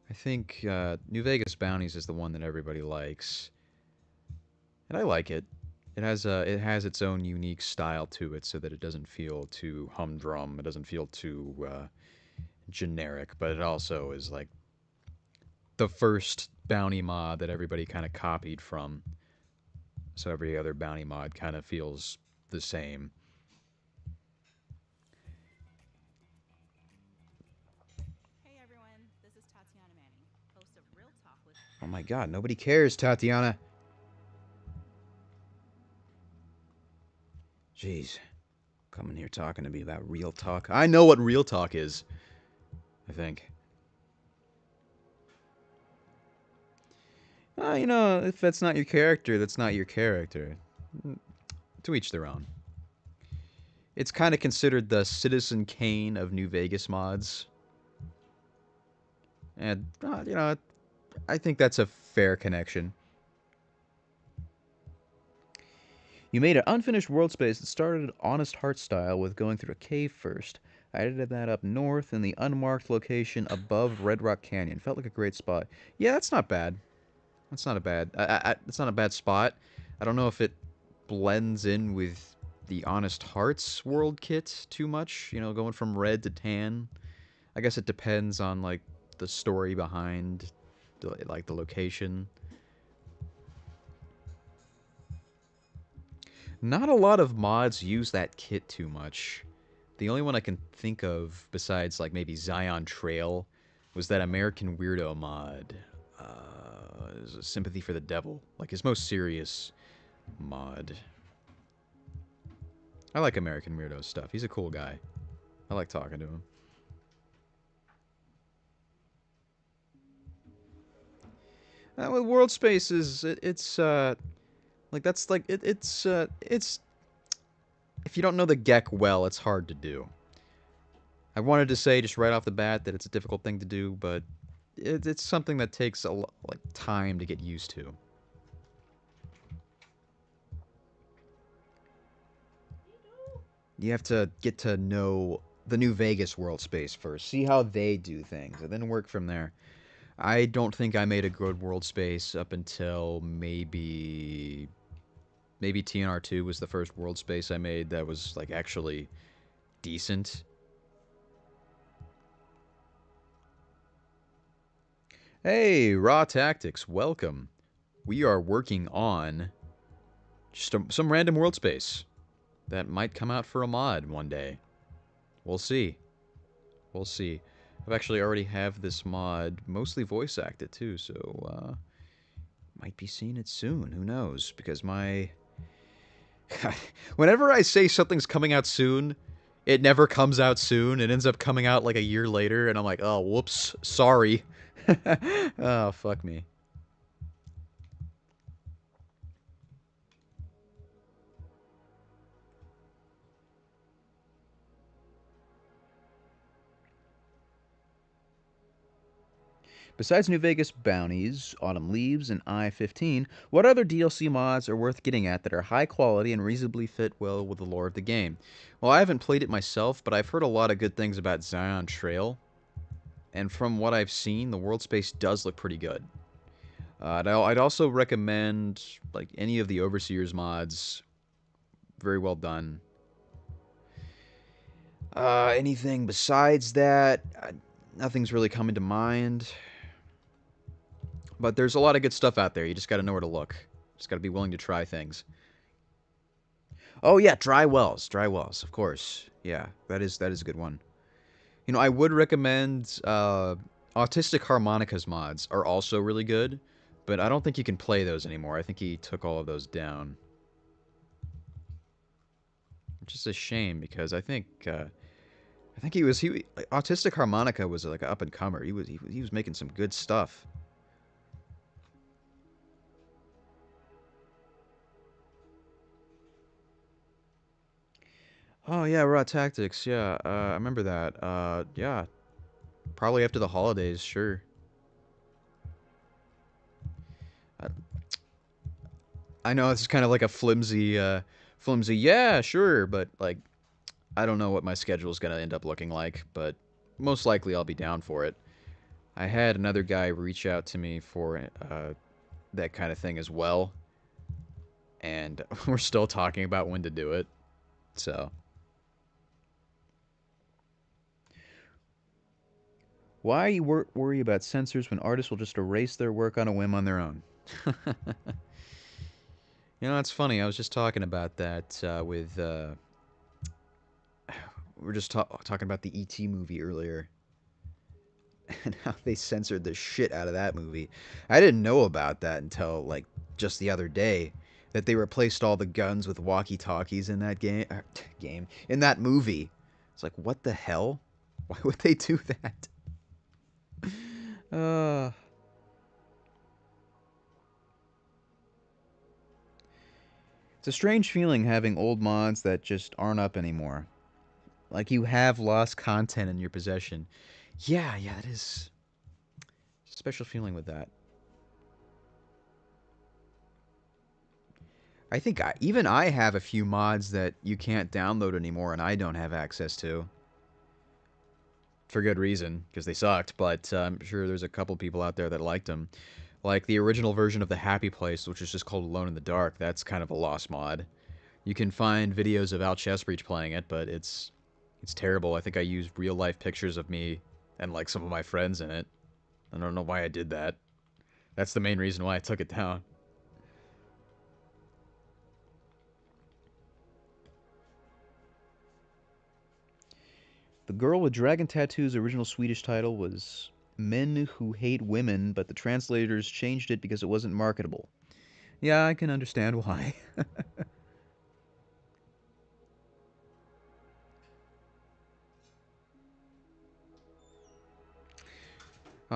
I think New Vegas Bounties is the one that everybody likes, and I like it. It has its own unique style to it, so that it doesn't feel too humdrum. It doesn't feel too generic, but it also is like the first bounty mod that everybody kind of copied from. So every other bounty mod kind of feels the same. Hey everyone, this is Tatiana Manning, host of Real Talk with. Oh my god, nobody cares, Tatiana. Jeez. Coming here talking to me about real talk. I know what real talk is, I think. You know, if that's not your character, that's not your character. To each their own. It's kind of considered the Citizen Kane of New Vegas mods. And, you know, I think that's a fair connection. You made an unfinished world space that started Honest Heart style with going through a cave first. I edited that up north in the unmarked location above Red Rock Canyon. Felt like a great spot. Yeah, that's not bad. That's not a bad. It's not a bad spot. I don't know if it blends in with the Honest Hearts world kit too much. You know, going from red to tan. I guess it depends on like the story behind, like the location. Not a lot of mods use that kit too much. The only one I can think of, besides like maybe Zion Trail, was that American Weirdo mod. Sympathy for the Devil, like his most serious mod. I like American Weirdo's stuff. He's a cool guy. I like talking to him. With World Spaces, it's like that's like it's if you don't know the GECK well, it's hard to do. I wanted to say just right off the bat that it's a difficult thing to do, but it's something that takes like time to get used to. You have to get to know the New Vegas world space first, see how they do things, and then work from there. I don't think I made a good world space up until maybe TNR2 was the first world space I made that was like actually decent. Hey, Raw Tactics, welcome. We are working on just some random world space that might come out for a mod one day. We'll see. We'll see. I've actually already have this mod mostly voice acted too, so might be seeing it soon. Who knows? Because my whenever I say something's coming out soon, it never comes out soon. It ends up coming out like a year later, and I'm like, oh, whoops, sorry. Oh, fuck me. Besides New Vegas bounties, Autumn Leaves, and I-15, what other DLC mods are worth getting at that are high quality and reasonably fit well with the lore of the game? Well, I haven't played it myself, but I've heard a lot of good things about Zion Trail, and from what I've seen, the world space does look pretty good. I'd also recommend like any of the Overseers mods. Very well done. Anything besides that, nothing's really coming to mind. But there's a lot of good stuff out there. You just got to know where to look. Just got to be willing to try things. Oh yeah, dry wells, of course. Yeah, that is a good one. You know, I would recommend Autistic Harmonicas mods are also really good, but I don't think you can play those anymore. I think he took all of those down, which is a shame because I think he Autistic Harmonica was like an up and comer. He was making some good stuff. Oh yeah, Raw Tactics. Yeah, I remember that. Yeah, probably after the holidays. Sure. I, I know it's kind of like a flimsy. Yeah, sure, but like, I don't know what my schedule is gonna end up looking like, but most likely I'll be down for it. I had another guy reach out to me for that kind of thing as well, and we're still talking about when to do it. So. Why you worry about censors when artists will just erase their work on a whim on their own? You know, it's funny. I was just talking about that with. We were just talking about the E.T. movie earlier. And how they censored the shit out of that movie. I didn't know about that until, like, just the other day. That they replaced all the guns with walkie talkies in that game. In that movie. It's like, what the hell? Why would they do that? Uh. It's a strange feeling having old mods that just aren't up anymore. Like you have lost content in your possession. Yeah, that is a special feeling with that. I think even I have a few mods that you can't download anymore and I don't have access to. For good reason, because they sucked, but I'm sure there's a couple people out there that liked them. Like the original version of The Happy Place, which is just called Alone in the Dark, that's kind of a lost mod. You can find videos of Al Chessbreach playing it, but it's terrible. I think I used real life pictures of me and like some of my friends in it. I don't know why I did that. That's the main reason why I took it down. The Girl with Dragon Tattoos' original Swedish title was Men Who Hate Women, but the translators changed it because it wasn't marketable. Yeah, I can understand why.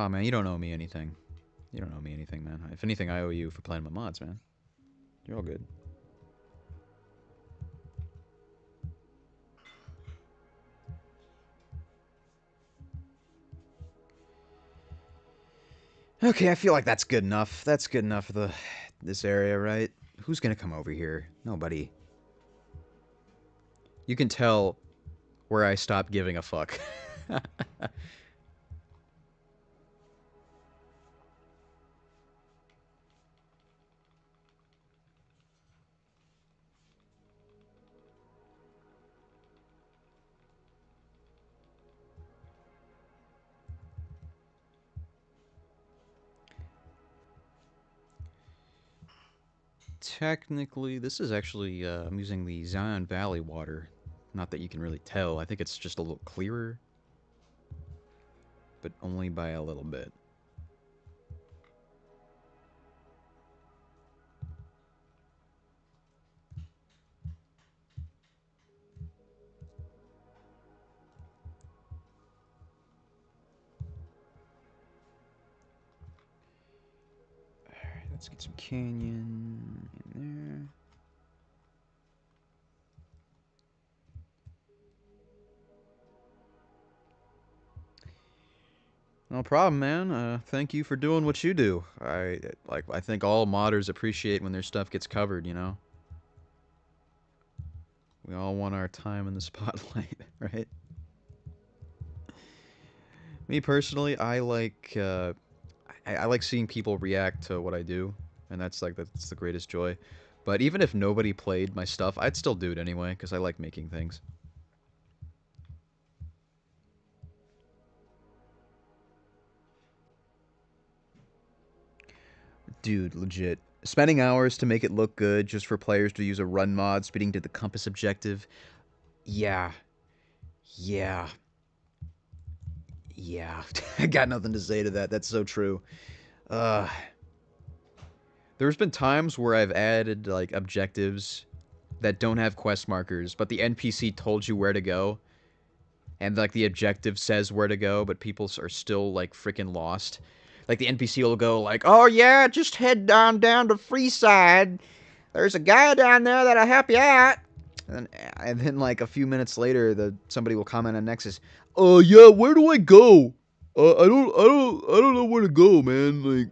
Oh man, you don't owe me anything. You don't owe me anything, man. If anything, I owe you for playing my mods, man. You're all good. Okay, I feel like that's good enough. That's good enough for this area, right? Who's gonna come over here? Nobody. You can tell where I stopped giving a fuck. Technically, this is actually, I'm using the Zion Valley water. Not that you can really tell. I think it's just a little clearer. But only by a little bit. Alright, let's get some canyon in there. No problem, man. Thank you for doing what you do. I think all modders appreciate when their stuff gets covered, you know? We all want our time in the spotlight, right? Me personally, I like seeing people react to what I do, and that's the greatest joy. But even if nobody played my stuff, I'd still do it anyway because I like making things. Dude, legit. Spending hours to make it look good just for players to use a run mod speeding to the compass objective. Yeah. Yeah. Yeah. I got nothing to say to that. That's so true. Uh there's been times where I've added like objectives that don't have quest markers, but the NPC told you where to go, and like the objective says where to go, but people are still like freaking lost. Like the NPC will go like, "Oh yeah, just head down to Freeside. There's a guy down there that'll help you out." And then like a few minutes later, somebody will comment on Nexus, yeah, where do I go? I don't know where to go, man.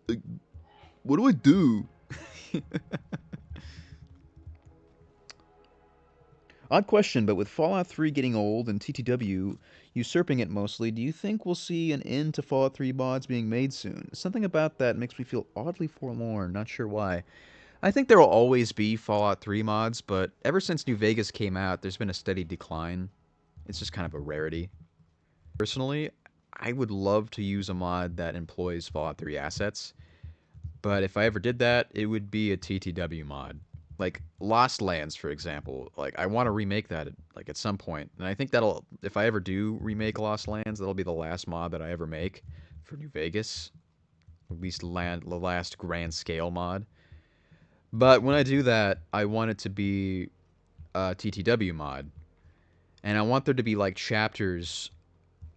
Like, what do I do? Odd question, but with Fallout 3 getting old and TTW usurping it mostly, do you think we'll see an end to Fallout 3 mods being made soon? Something about that makes me feel oddly forlorn, not sure why. I think there will always be Fallout 3 mods, but ever since New Vegas came out, there's been a steady decline. It's just kind of a rarity. Personally, I would love to use a mod that employs Fallout 3 assets, but if I ever did that, it would be a TTW mod. Like Lost Lands, for example. Like I want to remake that at some point, and I think that'll if I ever do remake Lost Lands, that'll be the last mod that I ever make for New Vegas. At least the last grand scale mod. But when I do that, I want it to be a TTW mod, and I want there to be like chapters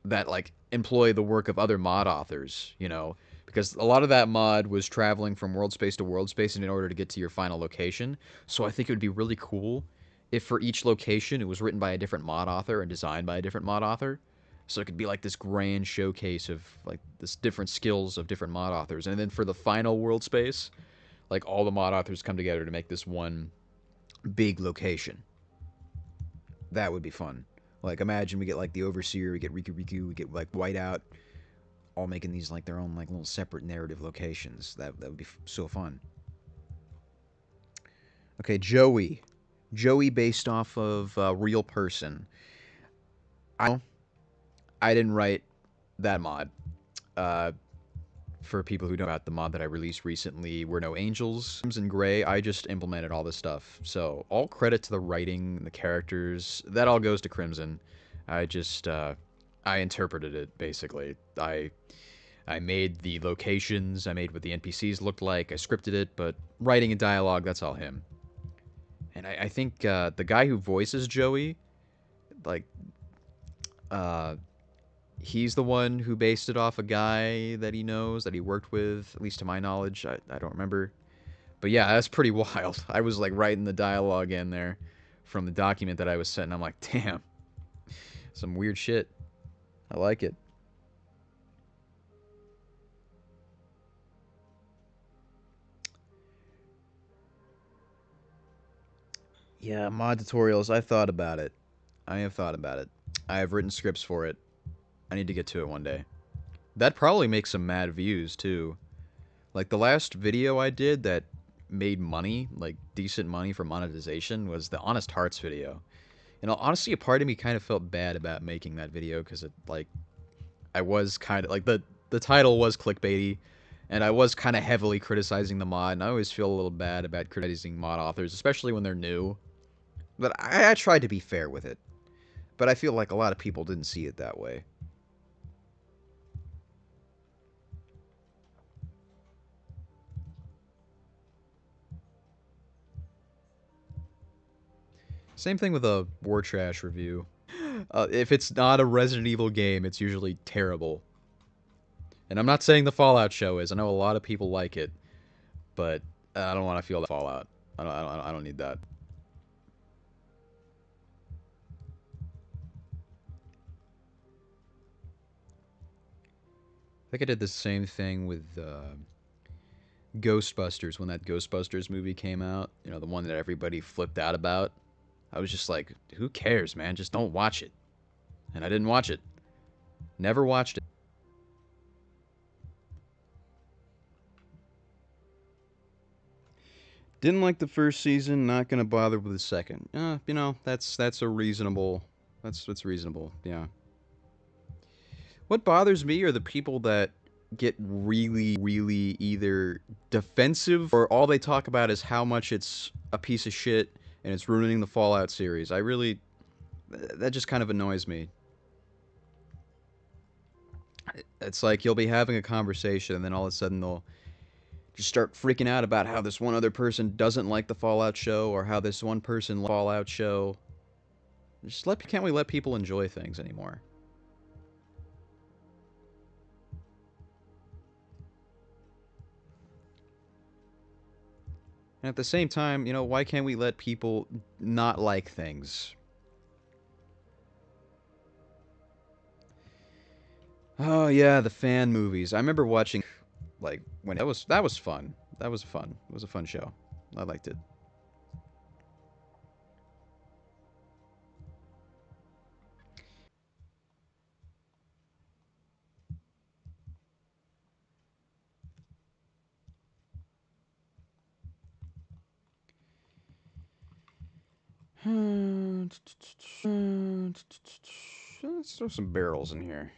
that like employ the work of other mod authors, you know, because a lot of that mod was traveling from world space to world space in order to get to your final location. So I think it would be really cool if for each location it was written by a different mod author and designed by a different mod author. So it could be like this grand showcase of like this different skills of different mod authors. And then for the final world space, like all the mod authors come together to make this one big location. That would be fun. Like imagine we get like the Overseer, we get Riku Riku, we get like Whiteout, all making these like their own like little separate narrative locations. That would be so fun. Okay, Joey. Joey based off of a real person. I didn't write that mod. Uh, for people who know about the mod that I released recently, We're No Angels. In Gray, I just implemented all this stuff. So all credit to the writing, the characters, that all goes to Crimson. I just, I interpreted it, basically. I made the locations, I made what the NPCs looked like, I scripted it, but writing and dialogue, that's all him. And I think the guy who voices Joey, like, he's the one who based it off a guy that he knows that he worked with, at least to my knowledge. I don't remember. But yeah, that's pretty wild. I was like writing the dialogue in there from the document that I was sent, and I'm like, damn, some weird shit. I like it. Yeah, mod tutorials. I thought about it. I have thought about it. I have written scripts for it. I need to get to it one day. That probably makes some mad views too. Like the last video I did that made money, like decent money for monetization, was the Honest Hearts video. And honestly, a part of me kind of felt bad about making that video because it like I was kind of like the title was clickbaity, and I was kind of heavily criticizing the mod. And I always feel a little bad about criticizing mod authors, especially when they're new. But I tried to be fair with it. But I feel like a lot of people didn't see it that way. Same thing with a War Trash review. If it's not a Resident Evil game, it's usually terrible. And I'm not saying the Fallout show is. I know a lot of people like it, but I don't want to feel that Fallout. I don't need that. I think I did the same thing with Ghostbusters when that Ghostbusters movie came out. You know, the one that everybody flipped out about. I was just like, who cares, man? Just don't watch it. And I didn't watch it. Never watched it. Didn't like the first season. Not gonna bother with the second. You know, that's a reasonable. That's reasonable. Yeah. What bothers me are the people that get really, really either defensive or all they talk about is how much it's a piece of shit and it's ruining the Fallout series. I really. That just kind of annoys me. It's like you'll be having a conversation and then all of a sudden they'll just start freaking out about how this one other person doesn't like the Fallout show or how this one person likes the Fallout show. Just can't we let people enjoy things anymore? And at the same time, you know, why can't we let people not like things? Oh yeah, the fan movies. I remember watching like when that was fun. That was fun. It was a fun show. I liked it. Let's throw some barrels in here.